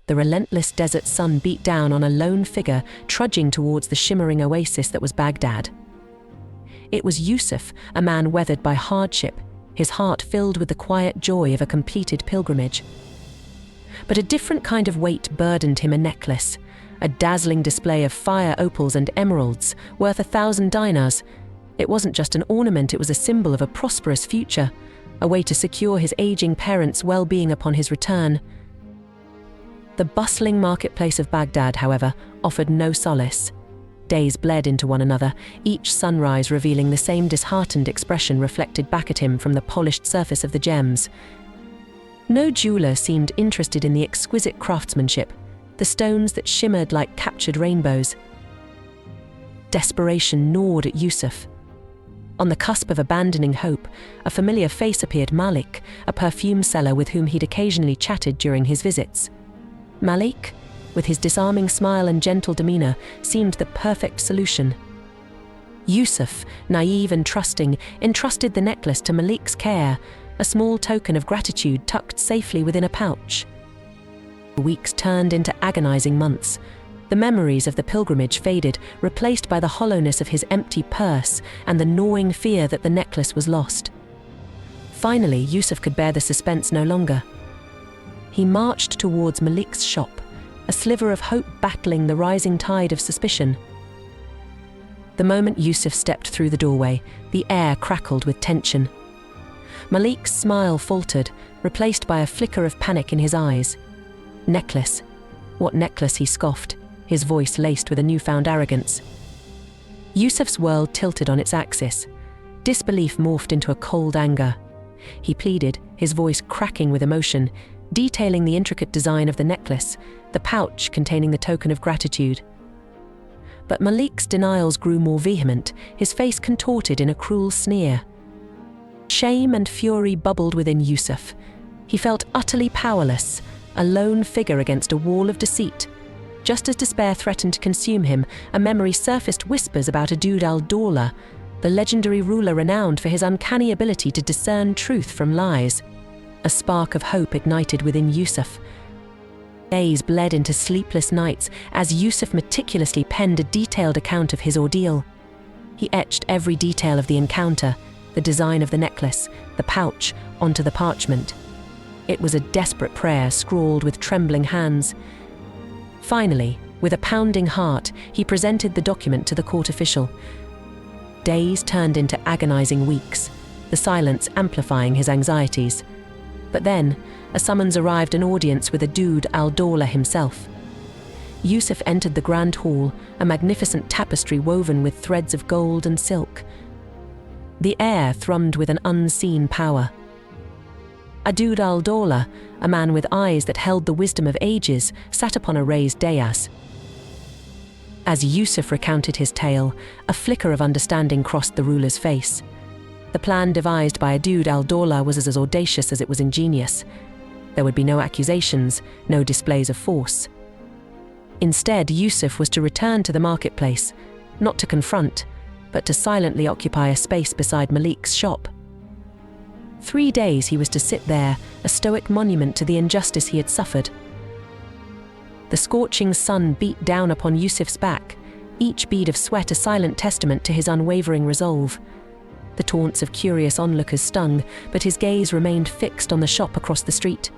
The relentless desert sun beat down on a lone figure trudging towards the shimmering oasis that was Baghdad. It was Yusuf, a man weathered by hardship, his heart filled with the quiet joy of a completed pilgrimage. But a different kind of weight burdened him: a necklace, a dazzling display of fire opals and emeralds, worth 1,000 dinars. It wasn't just an ornament, it was a symbol of a prosperous future, a way to secure his aging parents' well-being upon his return. The bustling marketplace of Baghdad, however, offered no solace. Days bled into one another, each sunrise revealing the same disheartened expression reflected back at him from the polished surface of the gems. No jeweler seemed interested in the exquisite craftsmanship, the stones that shimmered like captured rainbows. Desperation gnawed at Yusuf. On the cusp of abandoning hope, a familiar face appeared: Malik, a perfume seller with whom he'd occasionally chatted during his visits. Malik, with his disarming smile and gentle demeanor, seemed the perfect solution. Yusuf, naive and trusting, entrusted the necklace to Malik's care, a small token of gratitude tucked safely within a pouch. Weeks turned into agonizing months. The memories of the pilgrimage faded, replaced by the hollowness of his empty purse and the gnawing fear that the necklace was lost. Finally, Yusuf could bear the suspense no longer. He marched towards Malik's shop, a sliver of hope battling the rising tide of suspicion. The moment Yusuf stepped through the doorway, the air crackled with tension. Malik's smile faltered, replaced by a flicker of panic in his eyes. Necklace. What necklace? He scoffed, his voice laced with a newfound arrogance. Yusuf's world tilted on its axis. Disbelief morphed into a cold anger. He pleaded, his voice cracking with emotion, detailing the intricate design of the necklace, the pouch containing the token of gratitude. But Malik's denials grew more vehement, his face contorted in a cruel sneer. Shame and fury bubbled within Yusuf. He felt utterly powerless, a lone figure against a wall of deceit. Just as despair threatened to consume him, a memory surfaced: whispers about ʿAdud al-Dawla, the legendary ruler renowned for his uncanny ability to discern truth from lies. A spark of hope ignited within Yusuf. Days bled into sleepless nights as Yusuf meticulously penned a detailed account of his ordeal. He etched every detail of the encounter, the design of the necklace, the pouch, onto the parchment. It was a desperate prayer scrawled with trembling hands. Finally, with a pounding heart, he presented the document to the court official. Days turned into agonizing weeks, the silence amplifying his anxieties. But then, a summons arrived: an audience with ʿAdud al-Dawla himself. Yusuf entered the grand hall, a magnificent tapestry woven with threads of gold and silk. The air thrummed with an unseen power. ʿAdud al-Dawla, a man with eyes that held the wisdom of ages, sat upon a raised dais. As Yusuf recounted his tale, a flicker of understanding crossed the ruler's face. The plan devised by ʿAdud al-Dawla was as audacious as it was ingenious. There would be no accusations, no displays of force. Instead, Yusuf was to return to the marketplace, not to confront, but to silently occupy a space beside Malik's shop. 3 days he was to sit there, a stoic monument to the injustice he had suffered. The scorching sun beat down upon Yusuf's back, each bead of sweat a silent testament to his unwavering resolve. The taunts of curious onlookers stung, but his gaze remained fixed on the shop across the street.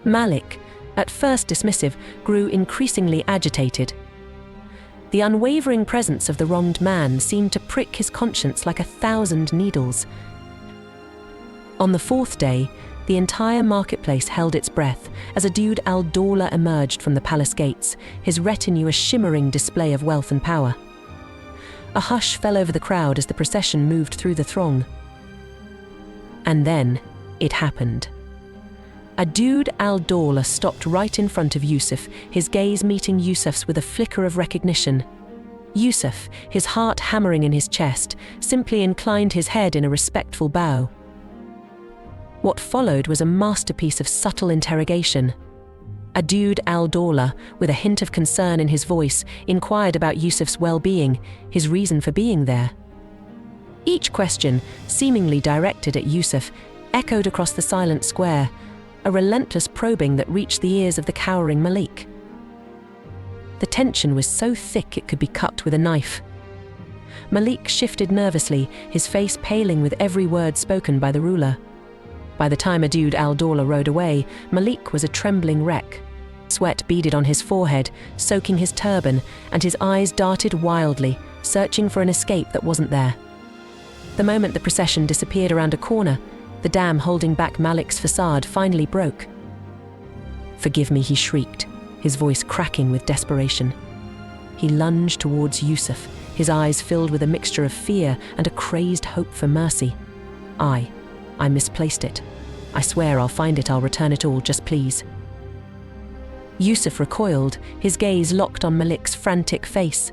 Malik, at first dismissive, grew increasingly agitated. The unwavering presence of the wronged man seemed to prick his conscience like 1,000 needles. On the 4th day, the entire marketplace held its breath as ʿAdud al-Dawla emerged from the palace gates, his retinue a shimmering display of wealth and power. A hush fell over the crowd as the procession moved through the throng. And then, it happened. ʿAdud al-Dawla stopped right in front of Yusuf, his gaze meeting Yusuf's with a flicker of recognition. Yusuf, his heart hammering in his chest, simply inclined his head in a respectful bow. What followed was a masterpiece of subtle interrogation. ʿAdud al-Dawla, with a hint of concern in his voice, inquired about Yusuf's well-being, his reason for being there. Each question, seemingly directed at Yusuf, echoed across the silent square, a relentless probing that reached the ears of the cowering Malik. The tension was so thick it could be cut with a knife. Malik shifted nervously, his face paling with every word spoken by the ruler. By the time ʿAdud al-Dawla rode away, Malik was a trembling wreck. Sweat beaded on his forehead, soaking his turban, and his eyes darted wildly, searching for an escape that wasn't there. The moment the procession disappeared around a corner, the dam holding back Malik's facade finally broke. "Forgive me," he shrieked, his voice cracking with desperation. He lunged towards Yusuf, his eyes filled with a mixture of fear and a crazed hope for mercy. I misplaced it. I swear I'll find it, I'll return it all, just please." Yusuf recoiled, his gaze locked on Malik's frantic face.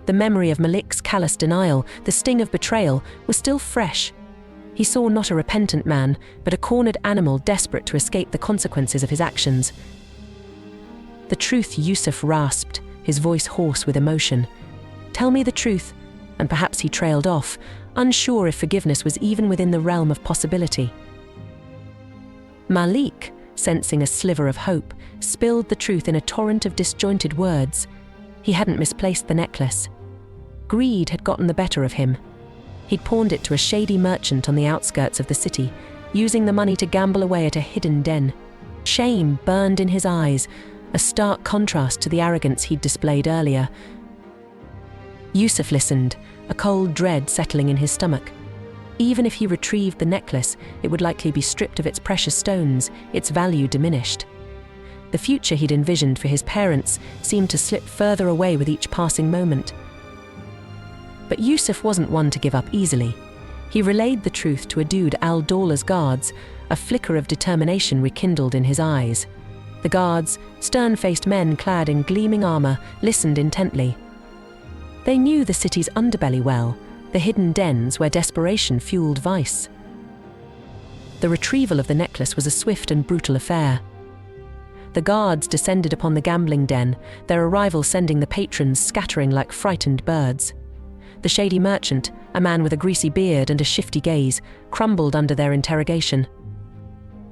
The memory of Malik's callous denial, the sting of betrayal, was still fresh. He saw not a repentant man, but a cornered animal desperate to escape the consequences of his actions. "The truth," Yusuf rasped, his voice hoarse with emotion. "Tell me the truth," and perhaps he trailed off, unsure if forgiveness was even within the realm of possibility. Malik, sensing a sliver of hope, spilled the truth in a torrent of disjointed words. He hadn't misplaced the necklace. Greed had gotten the better of him. He'd pawned it to a shady merchant on the outskirts of the city, using the money to gamble away at a hidden den. Shame burned in his eyes, a stark contrast to the arrogance he'd displayed earlier. Yusuf listened, a cold dread settling in his stomach. Even if he retrieved the necklace, it would likely be stripped of its precious stones, its value diminished. The future he'd envisioned for his parents seemed to slip further away with each passing moment. But Yusuf wasn't one to give up easily. He relayed the truth to ʿAdud al-Dawla's guards, a flicker of determination rekindled in his eyes. The guards, stern-faced men clad in gleaming armor, listened intently. They knew the city's underbelly well, the hidden dens where desperation fueled vice. The retrieval of the necklace was a swift and brutal affair. The guards descended upon the gambling den, their arrival sending the patrons scattering like frightened birds. The shady merchant, a man with a greasy beard and a shifty gaze, crumbled under their interrogation.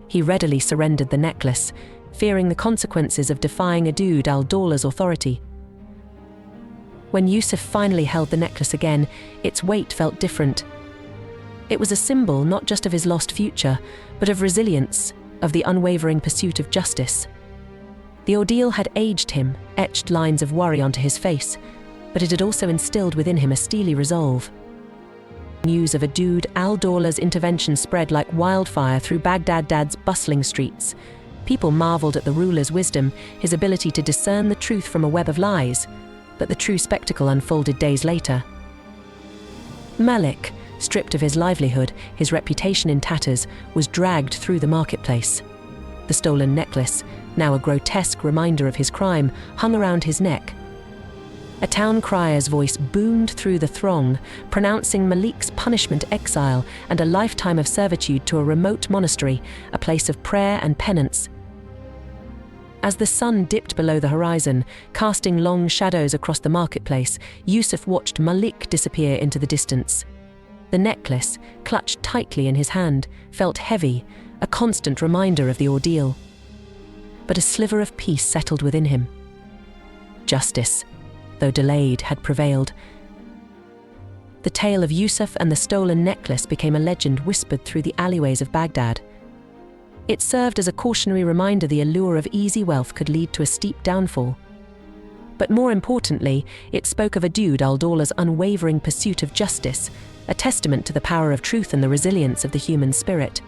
He readily surrendered the necklace, fearing the consequences of defying ʿAdud al-Dawla's authority. When Yusuf finally held the necklace again, its weight felt different. It was a symbol not just of his lost future, but of resilience, of the unwavering pursuit of justice. The ordeal had aged him, etched lines of worry onto his face, but it had also instilled within him a steely resolve. News of ʿAdud al-Dawla's intervention spread like wildfire through Baghdad's bustling streets. People marveled at the ruler's wisdom, his ability to discern the truth from a web of lies. But the true spectacle unfolded days later. Malik, stripped of his livelihood, his reputation in tatters, was dragged through the marketplace. The stolen necklace, now a grotesque reminder of his crime, hung around his neck. A town crier's voice boomed through the throng, pronouncing Malik's punishment exile and a lifetime of servitude to a remote monastery, a place of prayer and penance. As the sun dipped below the horizon, casting long shadows across the marketplace, Yusuf watched Malik disappear into the distance. The necklace, clutched tightly in his hand, felt heavy, a constant reminder of the ordeal. But a sliver of peace settled within him. Justice, though delayed, had prevailed. The tale of Yusuf and the stolen necklace became a legend whispered through the alleyways of Baghdad. It served as a cautionary reminder the allure of easy wealth could lead to a steep downfall. But more importantly, it spoke of ʿAdud al-Dawla's unwavering pursuit of justice, a testament to the power of truth and the resilience of the human spirit.